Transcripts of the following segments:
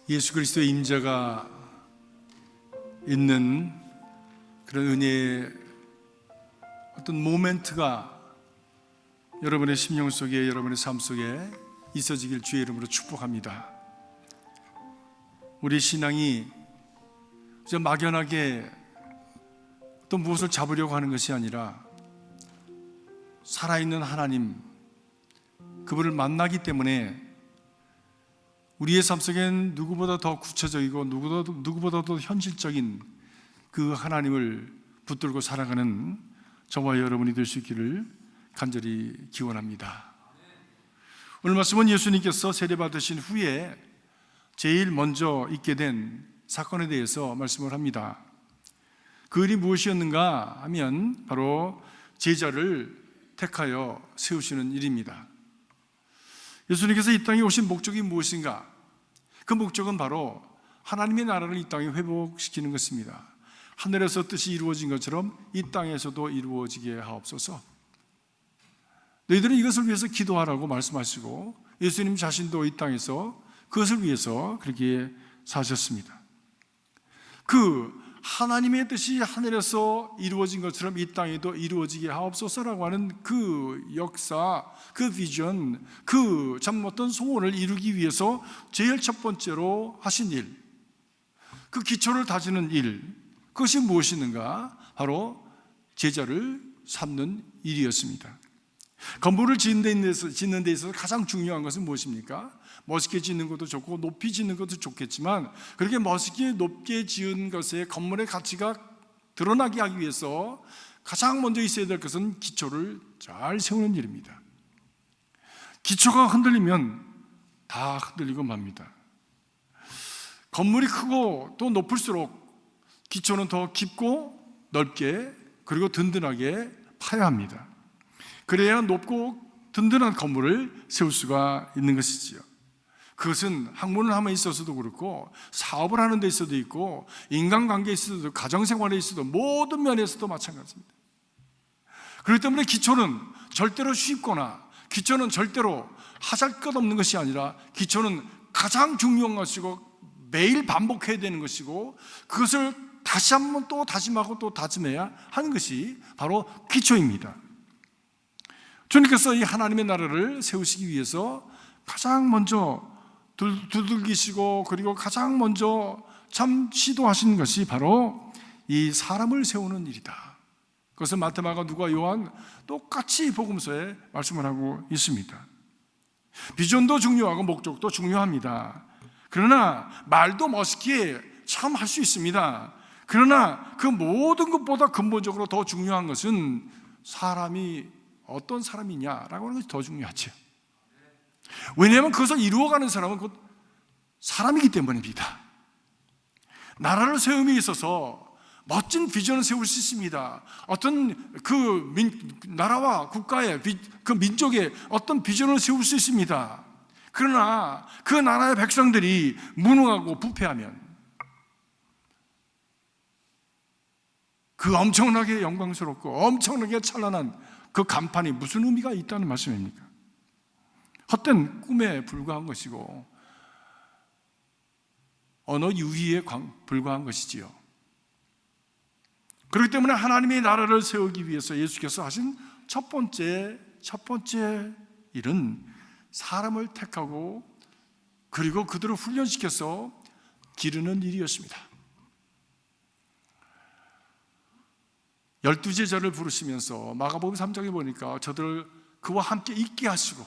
예수 그리스도의 임재가 있는 그런 은혜의 어떤 모멘트가 여러분의 심령 속에, 여러분의 삶 속에 있어지길 주의 이름으로 축복합니다. 우리 신앙이 이제 막연하게 또 무엇을 잡으려고 하는 것이 아니라 살아있는 하나님, 그분을 만나기 때문에 우리의 삶 속엔 누구보다 더 구체적이고 누구보다 더 현실적인 그 하나님을 붙들고 살아가는 저와 여러분이 될 수 있기를 간절히 기원합니다. 오늘 말씀은 예수님께서 세례받으신 후에 제일 먼저 있게 된 사건에 대해서 말씀을 합니다. 그 일이 무엇이었는가 하면 바로 제자를 택하여 세우시는 일입니다. 예수님께서 이 땅에 오신 목적이 무엇인가? 그 목적은 바로 하나님의 나라를 이 땅에 회복시키는 것입니다. 하늘에서 뜻이 이루어진 것처럼 이 땅에서도 이루어지게 하옵소서. 너희들은 이것을 위해서 기도하라고 말씀하시고 예수님 자신도 이 땅에서 그것을 위해서 그렇게 사셨습니다. 그 하나님의 뜻이 하늘에서 이루어진 것처럼 이 땅에도 이루어지게 하옵소서라고 하는 그 역사, 그 비전, 그 참 어떤 소원을 이루기 위해서 제일 첫 번째로 하신 일, 그 기초를 다지는 일, 그것이 무엇이는가? 바로 제자를 삼는 일이었습니다. 건물을 짓는 데 있어서 가장 중요한 것은 무엇입니까? 멋있게 짓는 것도 좋고 높이 짓는 것도 좋겠지만 그렇게 멋있게 높게 지은 것의 건물의 가치가 드러나게 하기 위해서 가장 먼저 있어야 될 것은 기초를 잘 세우는 일입니다. 기초가 흔들리면 다 흔들리고 맙니다. 건물이 크고 또 높을수록 기초는 더 깊고 넓게 그리고 든든하게 파야 합니다. 그래야 높고 든든한 건물을 세울 수가 있는 것이지요. 그것은 학문을 함에 있어서도 그렇고 사업을 하는 데 있어도 있고 인간관계에 있어도 가정생활에 있어도 모든 면에서도 마찬가지입니다. 그렇기 때문에 기초는 절대로 쉽거나 기초는 절대로 하잘것없는 것이 아니라 기초는 가장 중요한 것이고 매일 반복해야 되는 것이고 그것을 다시 한번 또 다짐하고 또 다짐해야 하는 것이 바로 기초입니다. 주님께서 이 하나님의 나라를 세우시기 위해서 가장 먼저 두들기시고 그리고 가장 먼저 참 시도하신 것이 바로 이 사람을 세우는 일이다. 그것은 마태, 마가, 누가, 요한 똑같이 복음서에 말씀을 하고 있습니다. 비전도 중요하고 목적도 중요합니다. 그러나 말도 멋있게 참 할 수 있습니다. 그러나 그 모든 것보다 근본적으로 더 중요한 것은 사람이 어떤 사람이냐라고 하는 것이 더 중요하죠. 왜냐하면 그것을 이루어가는 사람은 곧 사람이기 때문입니다. 나라를 세움에 있어서 멋진 비전을 세울 수 있습니다. 어떤 그 나라와 국가의 그 민족의 어떤 비전을 세울 수 있습니다. 그러나 그 나라의 백성들이 무능하고 부패하면 그 엄청나게 영광스럽고 엄청나게 찬란한 그 간판이 무슨 의미가 있다는 말씀입니까? 헛된 꿈에 불과한 것이고 언어 유희에 불과한 것이지요. 그렇기 때문에 하나님의 나라를 세우기 위해서 예수께서 하신 첫 번째 일은 사람을 택하고 그리고 그들을 훈련시켜서 기르는 일이었습니다. 12제자를 부르시면서 마가복음 3장에 보니까 저들을 그와 함께 있게 하시고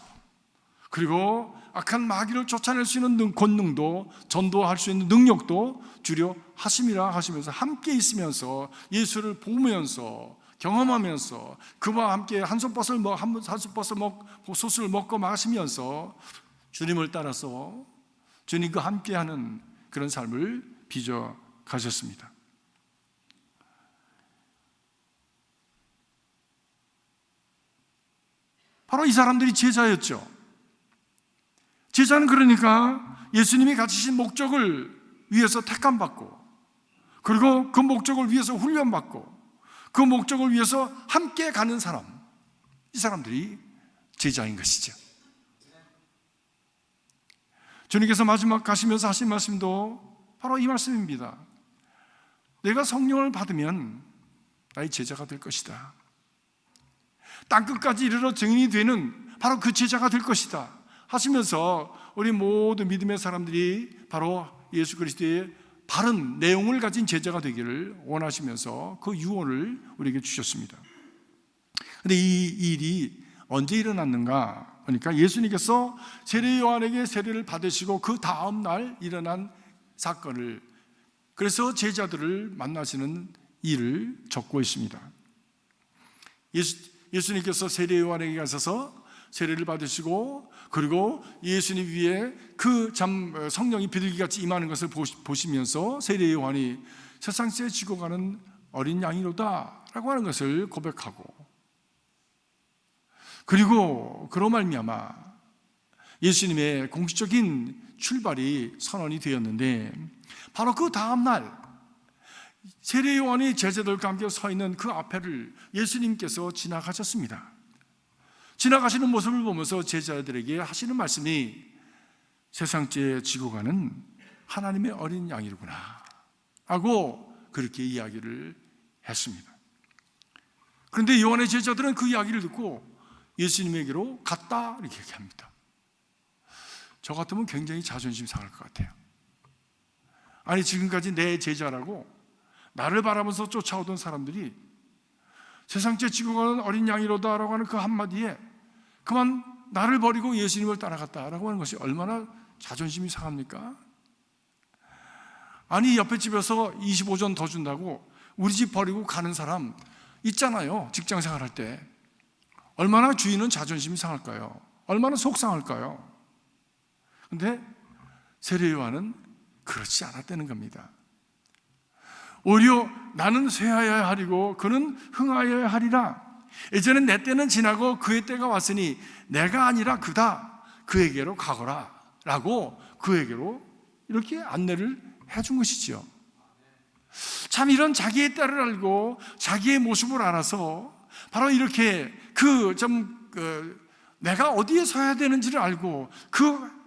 그리고 악한 마귀를 쫓아낼 수 있는 권능도 전도할 수 있는 능력도 주려 하심이라 하시면서 함께 있으면서 예수를 보면서 경험하면서 그와 함께 한솥버섯을 먹고 소스를 먹고 마시면서 주님을 따라서 주님과 함께하는 그런 삶을 빚어 가셨습니다. 바로 이 사람들이 제자였죠. 제자는 그러니까 예수님이 가지신 목적을 위해서 택함받고 그리고 그 목적을 위해서 훈련받고 그 목적을 위해서 함께 가는 사람, 이 사람들이 제자인 것이죠. 주님께서 마지막 가시면서 하신 말씀도 바로 이 말씀입니다. 내가 성령을 받으면 나의 제자가 될 것이다. 땅끝까지 이르러 증인이 되는 바로 그 제자가 될 것이다 하시면서 우리 모든 믿음의 사람들이 바로 예수 그리스도의 바른 내용을 가진 제자가 되기를 원하시면서 그 유언을 우리에게 주셨습니다. 그런데 이 일이 언제 일어났는가? 그러니까 예수님께서 세례 요한에게 세례를 받으시고 그 다음 날 일어난 사건을, 그래서 제자들을 만나시는 일을 적고 있습니다. 예수님께서 세례 요한에게 가셔서 세례를 받으시고, 그리고 예수님 위에 그 성령이 비둘기같이 임하는 것을 보시면서 세례 요한이 세상에 지고 가는 어린 양이로다 라고 하는 것을 고백하고, 그리고 그로 말미암아 예수님의 공식적인 출발이 선언이 되었는데, 바로 그 다음 날 세례 요한이 제자들과 함께 서 있는 그 앞에를 예수님께서 지나가셨습니다. 지나가시는 모습을 보면서 제자들에게 하시는 말씀이 세상죄 지고 가는 하나님의 어린 양이구나 하고 그렇게 이야기를 했습니다. 그런데 요한의 제자들은 그 이야기를 듣고 예수님에게로 갔다 이렇게 얘기합니다. 저 같으면 굉장히 자존심 상할 것 같아요. 아니, 지금까지 내 제자라고 나를 바라면서 쫓아오던 사람들이 세상죄 지고 가는 어린 양이로다 라고 하는 그 한마디에 그만 나를 버리고 예수님을 따라갔다라고 하는 것이 얼마나 자존심이 상합니까? 아니, 옆에 집에서 25전 더 준다고 우리 집 버리고 가는 사람 있잖아요. 직장 생활할 때 얼마나 주인은 자존심이 상할까요? 얼마나 속상할까요? 근데 세례 요한은 그렇지 않았다는 겁니다. 오히려 나는 쇠하여야 하리고 그는 흥하여야 하리라. 이제는 내 때는 지나고 그의 때가 왔으니 내가 아니라 그다. 그에게로 가거라 라고 그에게로 이렇게 안내를 해준 것이죠. 참 이런 자기의 때를 알고 자기의 모습을 알아서 바로 이렇게 내가 어디에 서야 되는지를 알고 그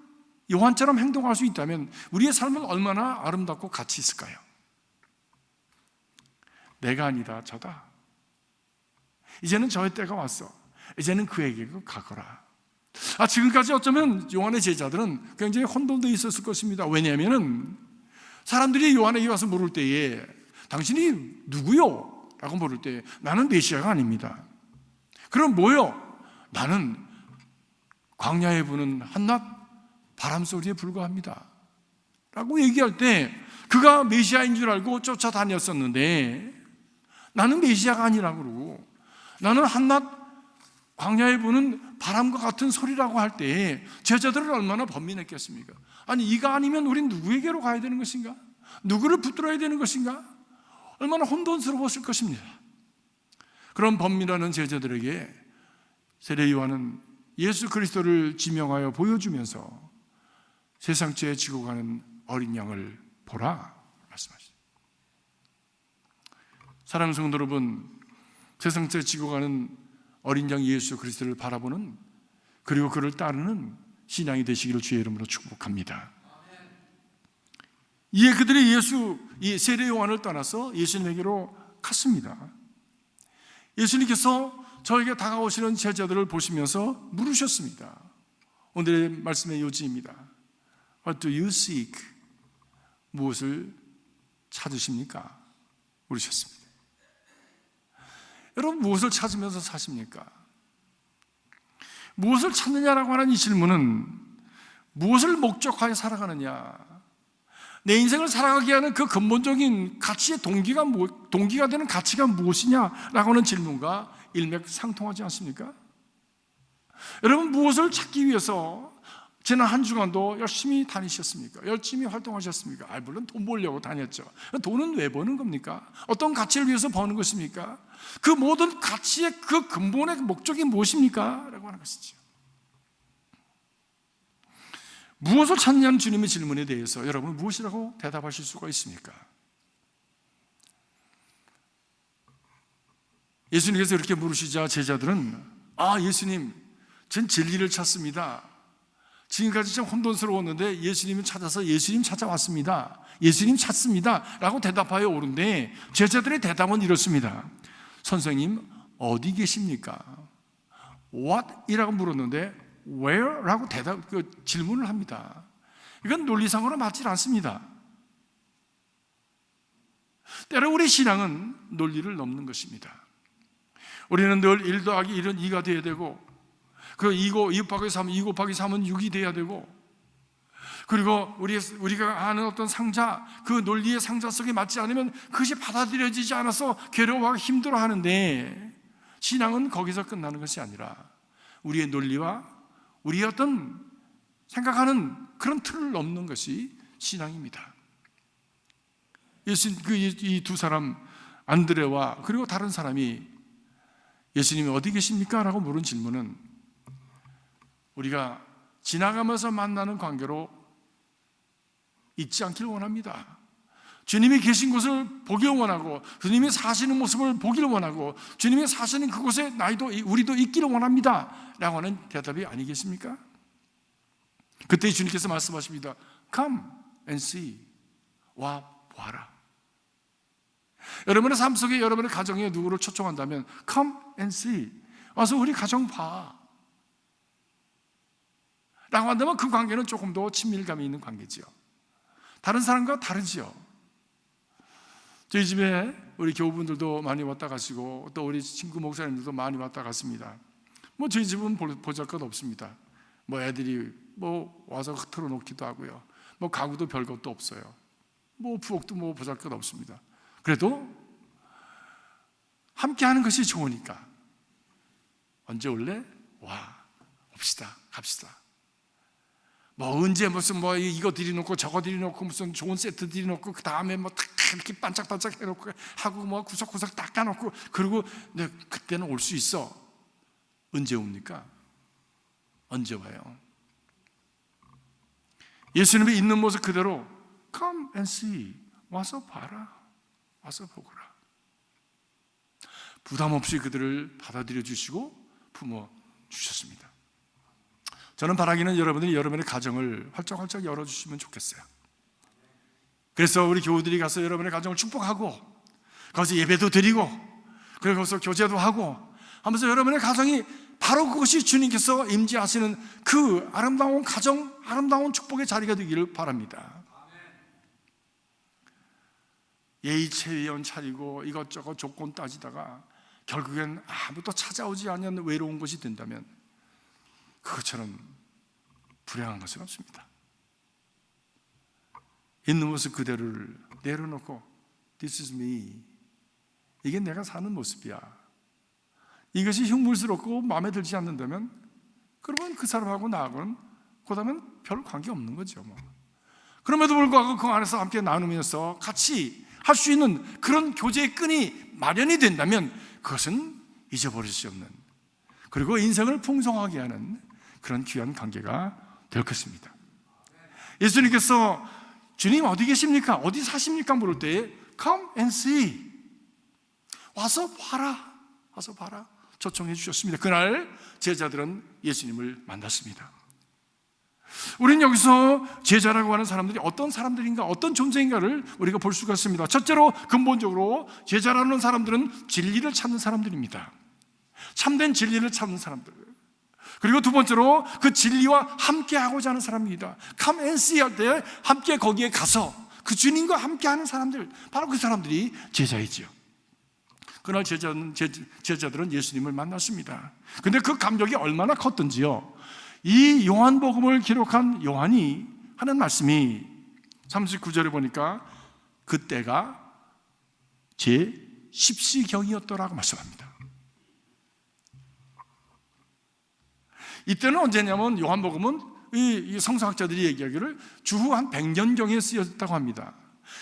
요한처럼 행동할 수 있다면 우리의 삶은 얼마나 아름답고 가치 있을까요? 내가 아니다 저다. 이제는 저의 때가 왔어. 이제는 그에게 가거라. 지금까지 어쩌면 요한의 제자들은 굉장히 혼돈되어 있었을 것입니다. 왜냐하면 사람들이 요한에게 와서 물을 때에 당신이 누구요? 라고 물을 때 나는 메시아가 아닙니다. 그럼 뭐요? 나는 광야에 부는 한낮 바람소리에 불과합니다 라고 얘기할 때 그가 메시아인 줄 알고 쫓아다녔었는데, 나는 메시아가 아니라고 그러고 나는 한낮 광야에 부는 바람과 같은 소리라고 할 때 제자들은 얼마나 번민했겠습니까? 아니, 이가 아니면 우린 누구에게로 가야 되는 것인가? 누구를 붙들어야 되는 것인가? 얼마나 혼돈스러웠을 것입니다. 그런 번민하는 제자들에게 세례 요한은 예수 그리스도를 지명하여 보여주면서 세상죄에 지고 가는 어린 양을 보라 말씀하십니다. 사랑하는 성도 여러분, 세상죄에 지고 가는 어린 양 예수 그리스도를 바라보는, 그리고 그를 따르는 신앙이 되시기를 주의 이름으로 축복합니다. 이에 그들이 이 세례 요한을 떠나서 예수님에게로 갔습니다. 예수님께서 저에게 다가오시는 제자들을 보시면서 물으셨습니다. 오늘의 말씀의 요지입니다. What do you seek? 무엇을 찾으십니까? 물으셨습니다. 여러분, 무엇을 찾으면서 사십니까? 무엇을 찾느냐라고 하는 이 질문은 무엇을 목적하여 살아가느냐, 내 인생을 살아가게 하는 그 근본적인 가치의 동기가 되는 가치가 무엇이냐라고 하는 질문과 일맥상통하지 않습니까? 여러분, 무엇을 찾기 위해서 지난 한 주간도 열심히 다니셨습니까? 열심히 활동하셨습니까? 물론 돈 벌려고 다녔죠. 돈은 왜 버는 겁니까? 어떤 가치를 위해서 버는 것입니까? 그 모든 가치의 그 근본의 목적이 무엇입니까? 라고 하는 것이죠. 무엇을 찾느냐는 주님의 질문에 대해서 여러분 무엇이라고 대답하실 수가 있습니까? 예수님께서 이렇게 물으시자 제자들은 예수님, 전 진리를 찾습니다. 지금까지 참 혼돈스러웠는데 예수님을 찾아서 예수님 찾아왔습니다, 예수님 찾습니다 라고 대답하여 오는데 제자들의 대답은 이렇습니다. 선생님 어디 계십니까? What? 이라고 물었는데 Where? 라고 질문을 합니다. 이건 논리상으로 맞지 않습니다. 때로 우리 신앙은 논리를 넘는 것입니다. 우리는 늘 1 더하기 1은 2가 되어야 되고, 그 2 곱하기 3, 2 곱하기 3은 6이 되어야 되고, 그리고 우리가 아는 어떤 상자, 그 논리의 상자 속에 맞지 않으면 그것이 받아들여지지 않아서 괴로워하고 힘들어하는데, 신앙은 거기서 끝나는 것이 아니라 우리의 논리와 우리의 어떤 생각하는 그런 틀을 넘는 것이 신앙입니다. 이 두 사람, 안드레와 그리고 다른 사람이 예수님이 어디 계십니까? 라고 물은 질문은 우리가 지나가면서 만나는 관계로 잊지 않기를 원합니다. 주님이 계신 곳을 보기를 원하고, 주님이 사시는 모습을 보기를 원하고, 주님이 사시는 그곳에 우리도 있기를 원합니다 라고 하는 대답이 아니겠습니까? 그때 주님께서 말씀하십니다. Come and see. 와 보아라. 여러분의 삶 속에 여러분의 가정에 누구를 초청한다면 Come and see. 와서 우리 가정 봐 라고 한다면 그 관계는 조금 더 친밀감이 있는 관계지요. 다른 사람과 다르지요. 저희 집에 우리 교우분들도 많이 왔다 가시고 또 우리 친구 목사님들도 많이 왔다 갔습니다. 저희 집은 보잘것 없습니다. 애들이 와서 틀어놓기도 하고요. 가구도 별것도 없어요. 부엌도 보잘것 없습니다. 그래도 함께 하는 것이 좋으니까 언제 올래? 와, 옵시다, 갑시다. 언제 이거 들이놓고 저거 들이놓고 무슨 좋은 세트 들이놓고 그 다음에 이렇게 반짝반짝 해놓고 하고 구석구석 닦아놓고 그리고 그때는 올 수 있어. 언제 옵니까? 언제 와요? 예수님이 있는 모습 그대로 Come and see. 와서 봐라. 와서 보거라. 부담 없이 그들을 받아들여 주시고 품어 주셨습니다. 저는 바라기는 여러분들이 여러분의 가정을 활짝활짝 열어주시면 좋겠어요. 그래서 우리 교우들이 가서 여러분의 가정을 축복하고 거기서 예배도 드리고 그리고 거기서 교제도 하고 하면서 여러분의 가정이 바로 그것이 주님께서 임재하시는 그 아름다운 가정, 아름다운 축복의 자리가 되기를 바랍니다. 예의체위원 차리고 이것저것 조건 따지다가 결국엔 아무도 찾아오지 않는 외로운 곳이 된다면 그것처럼 불행한 것은 없습니다. 있는 모습 그대로를 내려놓고 This is me. 이게 내가 사는 모습이야. 이것이 흉물스럽고 마음에 들지 않는다면 그러면 그 사람하고 나하고는 그다음엔 별 관계 없는 거죠. 그럼에도 불구하고 그 안에서 함께 나누면서 같이 할 수 있는 그런 교제의 끈이 마련이 된다면 그것은 잊어버릴 수 없는, 그리고 인생을 풍성하게 하는 그런 귀한 관계가 될 것입니다. 예수님께서 주님 어디 계십니까? 어디 사십니까? 물을 때 Come and see. 와서 봐라. 와서 봐라. 초청해 주셨습니다. 그날 제자들은 예수님을 만났습니다. 우리는 여기서 제자라고 하는 사람들이 어떤 사람들인가, 어떤 존재인가를 우리가 볼 수가 있습니다. 첫째로 근본적으로 제자라는 사람들은 진리를 찾는 사람들입니다. 참된 진리를 찾는 사람들. 그리고 두 번째로 그 진리와 함께하고자 하는 사람입니다. Come and see 할 때 함께 거기에 가서 그 주님과 함께하는 사람들, 바로 그 사람들이 제자이지요. 그날 제자들은 예수님을 만났습니다. 근데 그 감격이 얼마나 컸던지요, 이 요한복음을 기록한 요한이 하는 말씀이 39절에 보니까 그때가 제 10시경이었더라고 말씀합니다. 이때는 언제냐면 요한복음은 이 성서학자들이 얘기하기를 주후 한 100년경에 쓰였다고 합니다.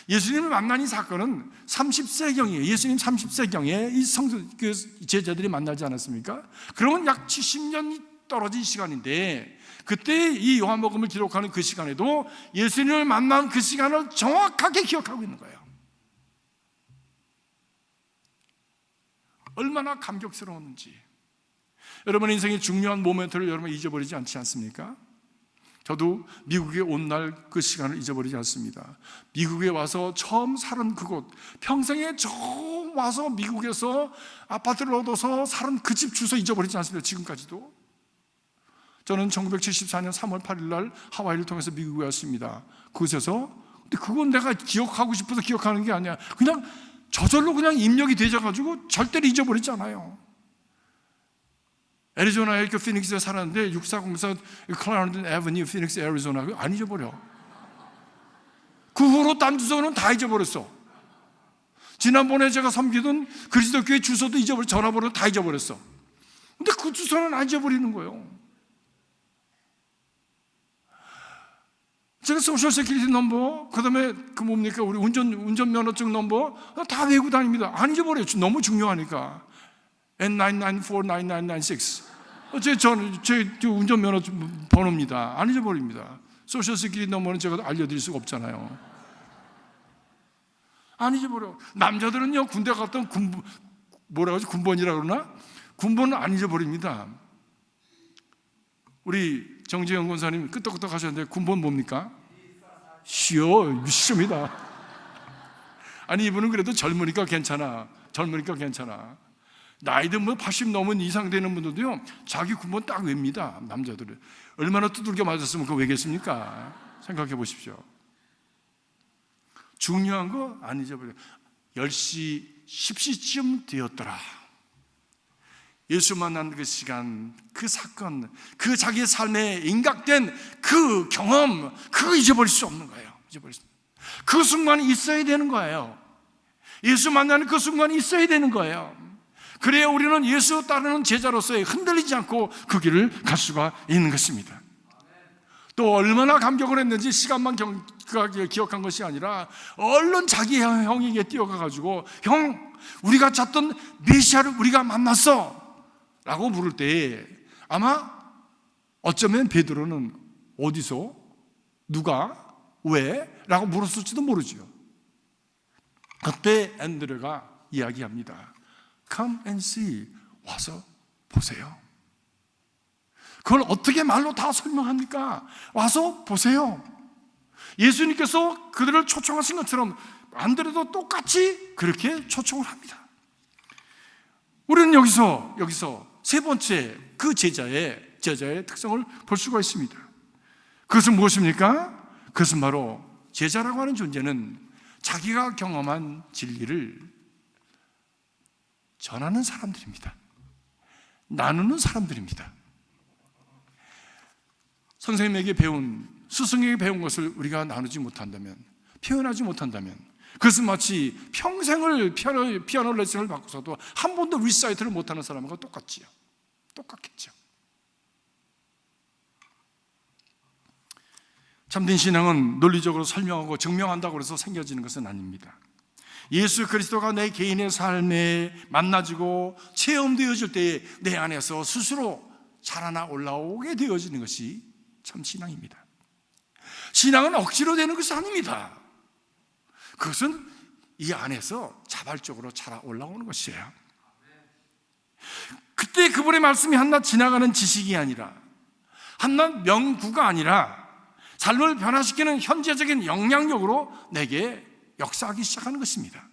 예수님을 만난 이 사건은 30세경이에요. 예수님 30세경에 이 제자들이 만나지 않았습니까? 그러면 약 70년이 떨어진 시간인데 그때 이 요한복음을 기록하는 그 시간에도 예수님을 만난 그 시간을 정확하게 기억하고 있는 거예요. 얼마나 감격스러웠는지. 여러분의 인생의 중요한 모멘트를 여러분 잊어버리지 않지 않습니까? 저도 미국에 온 날 그 시간을 잊어버리지 않습니다. 미국에 와서 처음 살은 그곳, 평생에 처음 와서 미국에서 아파트를 얻어서 살은 그 집 주소 잊어버리지 않습니다. 지금까지도. 저는 1974년 3월 8일 날 하와이를 통해서 미국에 왔습니다. 그곳에서, 근데 그건 내가 기억하고 싶어서 기억하는 게 아니야. 그냥 저절로 그냥 입력이 되져가지고 절대로 잊어버리지 않아요. 애리조나의 그 피닉스에 살았는데 6404 클라운드 애버뉴 피닉스 애리조나 안 잊어버려. 그 후로 딴 주소는 다 잊어버렸어. 지난번에 제가 섬기던 그리스도교회 주소도 잊어버렸어. 전화번호도 다 잊어버렸어. 근데 그 주소는 안 잊어버리는 거예요. 제가 소셜 세큐리티 넘버, 그 다음에 그 뭡니까? 우리 운전면허증 넘버 다 외우고 다닙니다. 안 잊어버려요. 너무 중요하니까. N9949996. 제 운전면허 번호입니다. 안 잊어버립니다. 소셜 세큐리티 넘버는 제가 알려드릴 수가 없잖아요. 안 잊어버려. 남자들은요, 군대 갔던 군번이라 그러나? 군번은 안 잊어버립니다. 우리 정재영 권사님 끄떡끄떡 하셨는데 군번 뭡니까? 유시입니다. 아니, 이분은 그래도 젊으니까 괜찮아. 나이든 80 넘은 이상 되는 분들도요, 자기 군번 딱 외웁니다. 남자들은. 얼마나 두들겨 맞았으면 그거 외겠습니까? 생각해 보십시오. 중요한 거 안 잊어버려요. 10시, 10시쯤 되었더라. 예수 만난 그 시간, 그 사건, 그 자기의 삶에 인각된 그 경험, 그거 잊어버릴 수 없는 거예요. 그 순간이 있어야 되는 거예요. 예수 만나는 그 순간이 있어야 되는 거예요. 그래야 우리는 예수 따르는 제자로서의 흔들리지 않고 그 길을 갈 수가 있는 것입니다. 또 얼마나 감격을 했는지 시간만 기억한 것이 아니라 얼른 자기 형에게 뛰어가가지고, 형, 우리가 찾던 메시아를 우리가 만났어 라고 물을 때 아마 어쩌면 베드로는 어디서, 누가, 왜? 라고 물었을지도 모르죠. 그때 안드레가 이야기합니다. Come and see. 와서 보세요. 그걸 어떻게 말로 다 설명합니까? 와서 보세요. 예수님께서 그들을 초청하신 것처럼 안드레도 똑같이 그렇게 초청을 합니다. 우리는 여기서 세 번째 그 제자의 특성을 볼 수가 있습니다. 그것은 무엇입니까? 그것은 바로 제자라고 하는 존재는 자기가 경험한 진리를 전하는 사람들입니다. 나누는 사람들입니다. 선생님에게 배운, 스승에게 배운 것을 우리가 나누지 못한다면, 표현하지 못한다면, 그것은 마치 평생을 피아노 레슨을 받고서도 한 번도 리사이트를 못하는 사람과 똑같겠죠. 참된 신앙은 논리적으로 설명하고 증명한다고 해서 생겨지는 것은 아닙니다. 예수 그리스도가 내 개인의 삶에 만나지고 체험되어질 때에 내 안에서 스스로 자라나 올라오게 되어지는 것이 참 신앙입니다. 신앙은 억지로 되는 것이 아닙니다. 그것은 이 안에서 자발적으로 자라 올라오는 것이에요. 그때 그분의 말씀이 한낱 지나가는 지식이 아니라, 한낱 명구가 아니라 삶을 변화시키는 현재적인 영향력으로 내게 역사하기 시작하는 것입니다.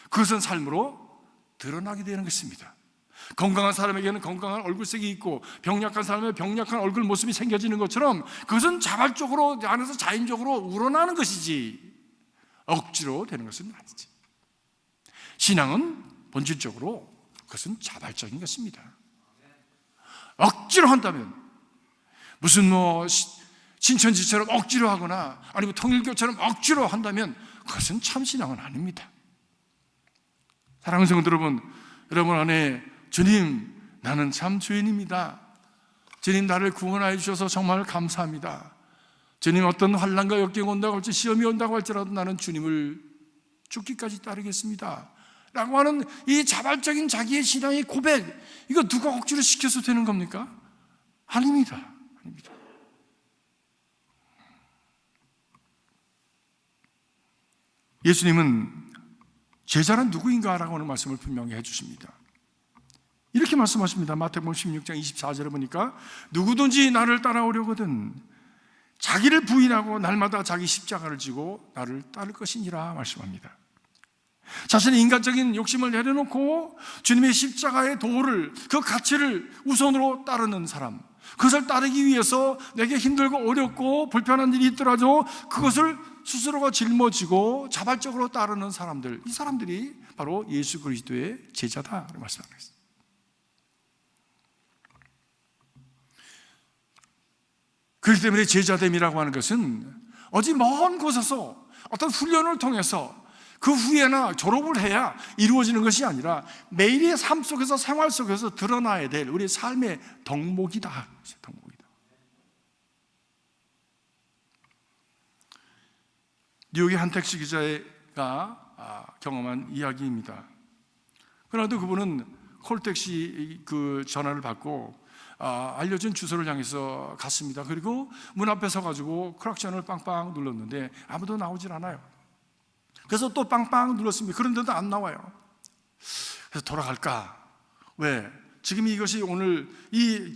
그것은 삶으로 드러나게 되는 것입니다. 건강한 사람에게는 건강한 얼굴색이 있고 병약한 사람에게 병약한 얼굴 모습이 생겨지는 것처럼 그것은 자발적으로 안에서 자연적으로 우러나는 것이지 억지로 되는 것은 아니지. 신앙은 본질적으로 그것은 자발적인 것입니다. 억지로 한다면, 무슨 신천지처럼 억지로 하거나 아니면 통일교처럼 억지로 한다면 그것은 참 신앙은 아닙니다. 사랑하는 성도 여러분 안에 주님, 나는 참 죄인입니다. 주님, 나를 구원하여 주셔서 정말 감사합니다. 주님, 어떤 환난과 역경이 온다고 할지, 시험이 온다고 할지라도 나는 주님을 죽기까지 따르겠습니다 라고 하는 이 자발적인 자기의 신앙의 고백, 이거 누가 억지로 시켜서 되는 겁니까? 아닙니다. 예수님은 제자는 누구인가라고 하는 말씀을 분명히 해주십니다. 이렇게 말씀하십니다. 마태복음 16장 24절에 보니까 누구든지 나를 따라오려거든 자기를 부인하고 날마다 자기 십자가를 지고 나를 따를 것이니라 말씀합니다. 자신의 인간적인 욕심을 내려놓고 주님의 십자가의 도를, 그 가치를 우선으로 따르는 사람, 그것을 따르기 위해서 내게 힘들고 어렵고 불편한 일이 있더라도 그것을 스스로가 짊어지고 자발적으로 따르는 사람들, 이 사람들이 바로 예수 그리스도의 제자다 말씀하고 있습니다. 그렇기 때문에 제자됨이라고 하는 것은 어디 먼 곳에서 어떤 훈련을 통해서 그 후에나 졸업을 해야 이루어지는 것이 아니라 매일의 삶 속에서, 생활 속에서 드러나야 될 우리의 삶의 덕목이다. 덕목이다. 뉴욕의 한 택시 기자가 경험한 이야기입니다. 그런데 그분은 콜택시 그 전화를 받고 알려준 주소를 향해서 갔습니다. 그리고 문 앞에 서가지고 크락션을 빵빵 눌렀는데 아무도 나오질 않아요. 그래서 또 빵빵 눌렀습니다. 그런데도 안 나와요. 그래서 돌아갈까? 왜? 지금 이것이 오늘 이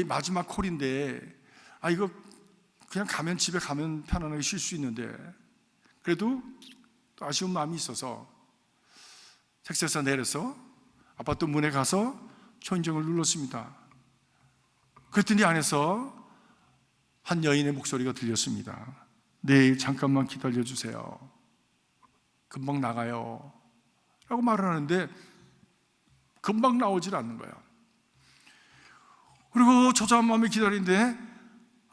마지막 콜인데, 이거 그냥 가면, 집에 가면 편안하게 쉴 수 있는데, 그래도 또 아쉬운 마음이 있어서 택시에서 내려서 아파트 문에 가서 초인종을 눌렀습니다. 그랬더니 안에서 한 여인의 목소리가 들렸습니다. 네, 잠깐만 기다려주세요. 금방 나가요 라고 말을 하는데 금방 나오질 않는 거예요. 그리고 초조한 마음에 기다리는데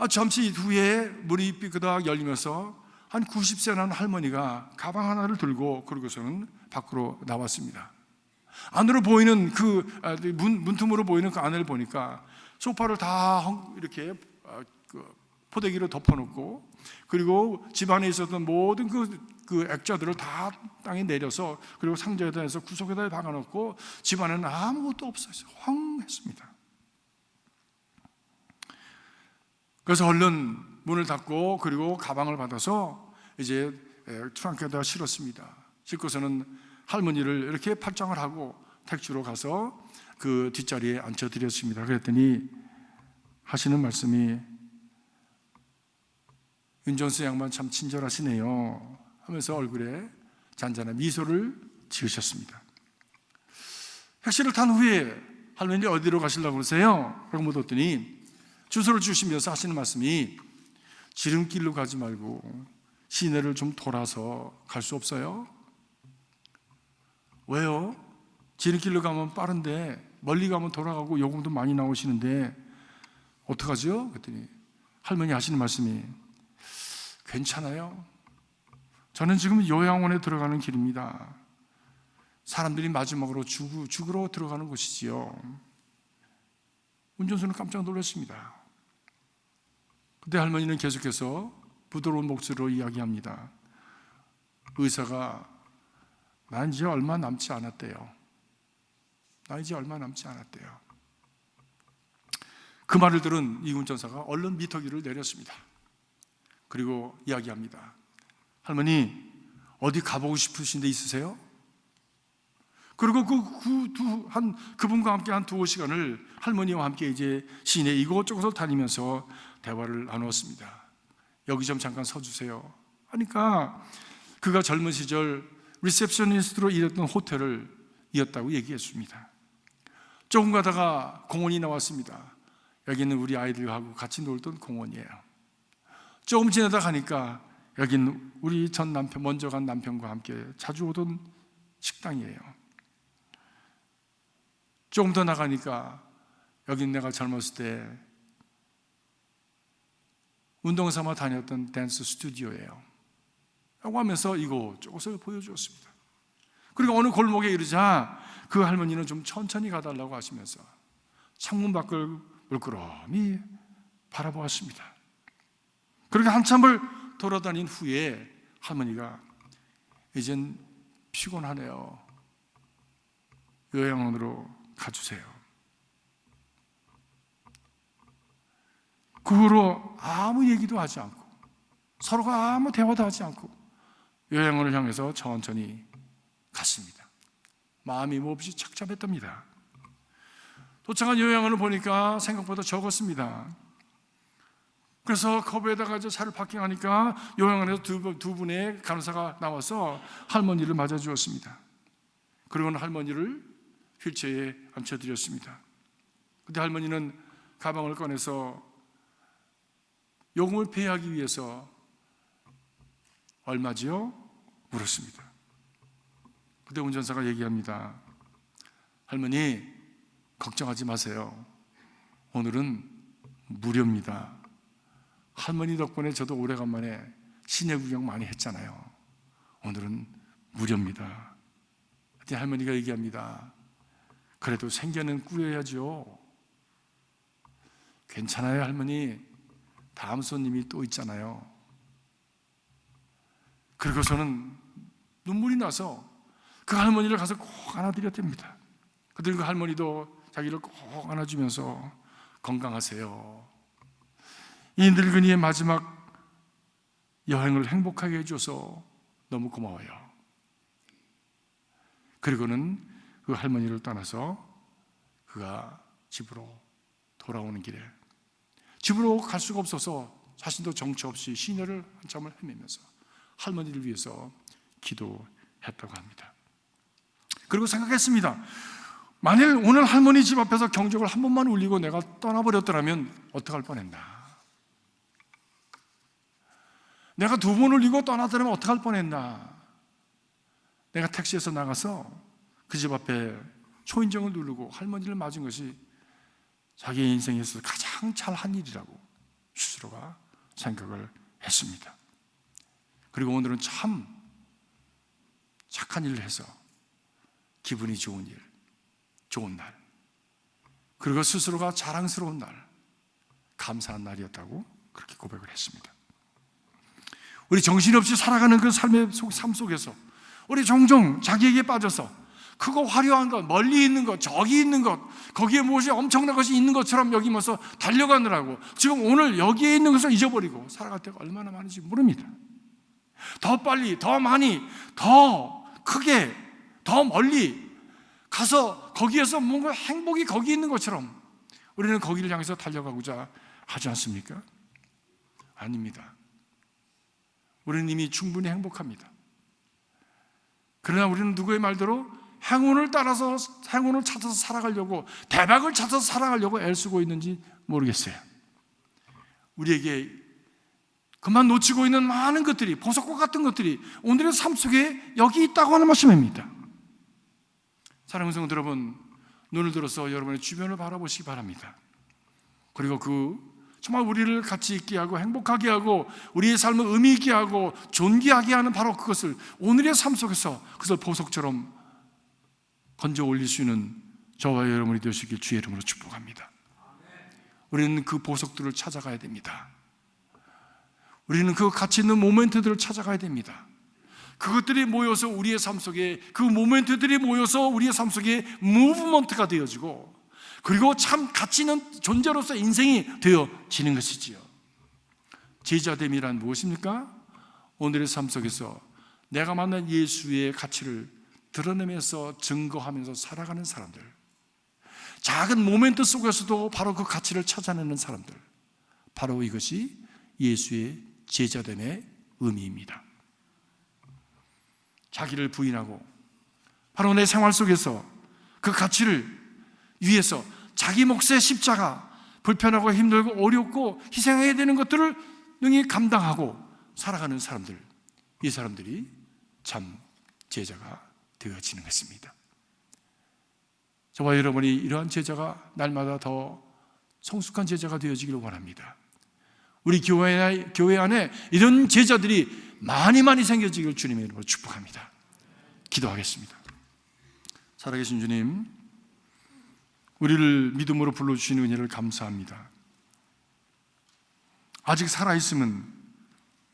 잠시 후에 문이 삐그덕 열리면서 한 90세 난 할머니가 가방 하나를 들고 그러고서는 밖으로 나왔습니다. 안으로 보이는 그 문틈으로 보이는 그 안을 보니까 소파를 다 이렇게 포대기로 덮어놓고, 그리고 집안에 있었던 모든 그 액자들을 다 땅에 내려서, 그리고 상자에다 해서 구석에다 박아놓고 집안에는 아무것도 없었어요. 황했습니다. 그래서 얼른 문을 닫고 그리고 가방을 받아서 이제 트렁크에다 실었습니다. 싣고서는 할머니를 이렇게 팔짱을 하고 택시로 가서 그 뒷자리에 앉혀드렸습니다. 그랬더니 하시는 말씀이, 윤정수 양반 참 친절하시네요 하면서 얼굴에 잔잔한 미소를 지으셨습니다. 택시를 탄 후에 할머니 어디로 가시려고 그러세요? 라고 물었더니 주소를 주시면서 하시는 말씀이, 지름길로 가지 말고 시내를 좀 돌아서 갈 수 없어요? 왜요? 지름길로 가면 빠른데 멀리 가면 돌아가고 요금도 많이 나오시는데 어떡하죠? 그랬더니 할머니 하시는 말씀이, 괜찮아요. 저는 지금 요양원에 들어가는 길입니다. 사람들이 마지막으로 죽으러 들어가는 곳이지요. 운전수는 깜짝 놀랐습니다. 그때 할머니는 계속해서 부드러운 목소리로 이야기합니다. 의사가 나 이제 얼마 남지 않았대요. 그 말을 들은 이 운전사가 얼른 미터기를 내렸습니다. 그리고 이야기합니다. 할머니, 어디 가보고 싶으신 데 있으세요? 그리고 그분과 함께 한 2시간을 할머니와 함께 이제 시내 이곳저곳을 다니면서 대화를 나누었습니다. 여기 좀 잠깐 서주세요 하니까 그가 젊은 시절 리셉셔니스트로 일했던 호텔을 이었다고 얘기했습니다. 조금 가다가 공원이 나왔습니다. 여기는 우리 아이들하고 같이 놀던 공원이에요. 조금 지나다 가니까 여기는 우리 전 남편, 먼저 간 남편과 함께 자주 오던 식당이에요. 조금 더 나가니까 여긴 내가 젊었을 때 운동 삼아 다녔던 댄스 스튜디오예요 라고 하면서 이곳저곳을 보여주었습니다. 그리고 어느 골목에 이르자 그 할머니는 좀 천천히 가달라고 하시면서 창문 밖을 물끄러미 바라보았습니다. 그렇게 한참을 돌아다닌 후에 할머니가, 이젠 피곤하네요. 요양원으로 가주세요. 그 후로 아무 얘기도 하지 않고 서로가 아무 대화도 하지 않고 요양원을 향해서 천천히 갔습니다. 마음이 몹시 착잡했답니다. 도착한 요양원을 보니까 생각보다 적었습니다. 그래서 커브에다가 이제 차를 파킹하니까 요양 안에서 두 분의 간호사가 나와서 할머니를 맞아주었습니다. 그리고는 할머니를 휠체어에 앉혀드렸습니다. 그때 할머니는 가방을 꺼내서 요금을 페이하기 위해서 얼마지요? 물었습니다. 그때 운전사가 얘기합니다. 할머니, 걱정하지 마세요. 오늘은 무료입니다. 할머니 덕분에 저도 오래간만에 시내 구경 많이 했잖아요. 오늘은 무료입니다. 그때 할머니가 얘기합니다. 그래도 생계는 꾸려야죠. 괜찮아요, 할머니. 다음 손님이 또 있잖아요. 그리고서는 눈물이 나서 그 할머니를 가서 꼭 안아드렸답니다. 그리고 그 할머니도 자기를 꼭 안아주면서 건강하세요. 이 늙은이의 마지막 여행을 행복하게 해줘서 너무 고마워요. 그리고는 그 할머니를 떠나서 그가 집으로 돌아오는 길에 집으로 갈 수가 없어서 자신도 정처 없이 시내를 한참을 헤매면서 할머니를 위해서 기도했다고 합니다. 그리고 생각했습니다. 만일 오늘 할머니 집 앞에서 경적을 한 번만 울리고 내가 떠나버렸더라면 어떡할 뻔했나. 내가 두 번 울리고 떠나더라면 어떡할 뻔했나. 내가 택시에서 나가서 그 집 앞에 초인종을 누르고 할머니를 맞은 것이 자기의 인생에서 가장 잘한 일이라고 스스로가 생각을 했습니다. 그리고 오늘은 참 착한 일을 해서 기분이 좋은 일, 좋은 날, 그리고 스스로가 자랑스러운 날, 감사한 날이었다고 그렇게 고백을 했습니다. 우리 정신없이 살아가는 그 삶 속에서 우리 종종 자기에게 빠져서 크고 화려한 것, 멀리 있는 것, 저기 있는 것, 거기에 무엇이 엄청난 것이 있는 것처럼 여기면서 달려가느라고 지금 오늘 여기에 있는 것을 잊어버리고 살아갈 때가 얼마나 많은지 모릅니다. 더 빨리, 더 많이, 더 크게, 더 멀리 가서 거기에서 뭔가 행복이 거기 있는 것처럼 우리는 거기를 향해서 달려가고자 하지 않습니까? 아닙니다. 우리는 이미 충분히 행복합니다. 그러나 우리는 누구의 말대로 행운을 따라서, 행운을 찾아서 살아가려고, 대박을 찾아서 살아가려고 애쓰고 있는지 모르겠어요. 우리에게 그만 놓치고 있는 많은 것들이, 보석과 같은 것들이 오늘의 삶 속에 여기 있다고 하는 말씀입니다. 사랑하는 성도 여러분, 눈을 들어서 여러분의 주변을 바라보시기 바랍니다. 그리고 정말 우리를 가치 있게 하고 행복하게 하고 우리의 삶을 의미 있게 하고 존귀하게 하는 바로 그것을 오늘의 삶 속에서 그것을 보석처럼 건져 올릴 수 있는 저와 여러분이 되시길 주의 이름으로 축복합니다. 우리는 그 보석들을 찾아가야 됩니다. 우리는 그 가치 있는 모멘트들을 찾아가야 됩니다. 그것들이 모여서 우리의 삶 속에, 그 모멘트들이 모여서 우리의 삶 속에 무브먼트가 되어지고, 그리고 참 가치 있는 존재로서 인생이 되어지는 것이지요. 제자됨이란 무엇입니까? 오늘의 삶 속에서 내가 만난 예수의 가치를 드러내면서 증거하면서 살아가는 사람들, 작은 모멘트 속에서도 바로 그 가치를 찾아내는 사람들, 바로 이것이 예수의 제자됨의 의미입니다. 자기를 부인하고 바로 내 생활 속에서 그 가치를 위해서 자기 몫의 십자가, 불편하고 힘들고 어렵고 희생해야 되는 것들을 능히 감당하고 살아가는 사람들, 이 사람들이 참 제자가 되어지는 것입니다. 저와 여러분이 이러한 제자가 날마다 더 성숙한 제자가 되어지기를 원합니다. 우리 교회 안에 이런 제자들이 많이 생겨지기를 주님의 이름으로 축복합니다. 기도하겠습니다. 살아계신 주님, 우리를 믿음으로 불러주시는 은혜를 감사합니다. 아직 살아있으면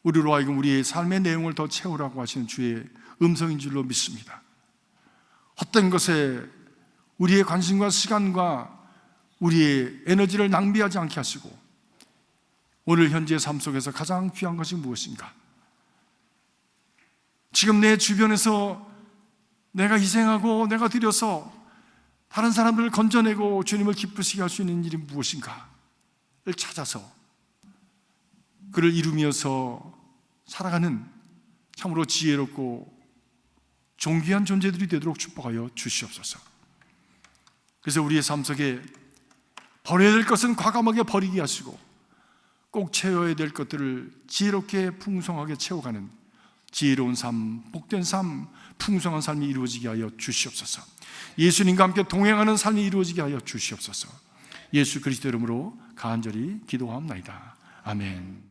우리로 하여금 우리의 삶의 내용을 더 채우라고 하시는 주의 음성인 줄로 믿습니다. 헛된 것에 우리의 관심과 시간과 우리의 에너지를 낭비하지 않게 하시고, 오늘 현재의 삶 속에서 가장 귀한 것이 무엇인가? 지금 내 주변에서 내가 희생하고 내가 드려서 다른 사람들을 건져내고 주님을 기쁘시게 할 수 있는 일이 무엇인가를 찾아서 그를 이루면서 살아가는 참으로 지혜롭고 존귀한 존재들이 되도록 축복하여 주시옵소서. 그래서 우리의 삶 속에 버려야 될 것은 과감하게 버리게 하시고 꼭 채워야 될 것들을 지혜롭게 풍성하게 채워가는 지혜로운 삶, 복된 삶, 풍성한 삶이 이루어지게 하여 주시옵소서. 예수님과 함께 동행하는 삶이 이루어지게 하여 주시옵소서. 예수 그리스도 이름으로 간절히 기도하옵나이다. 아멘.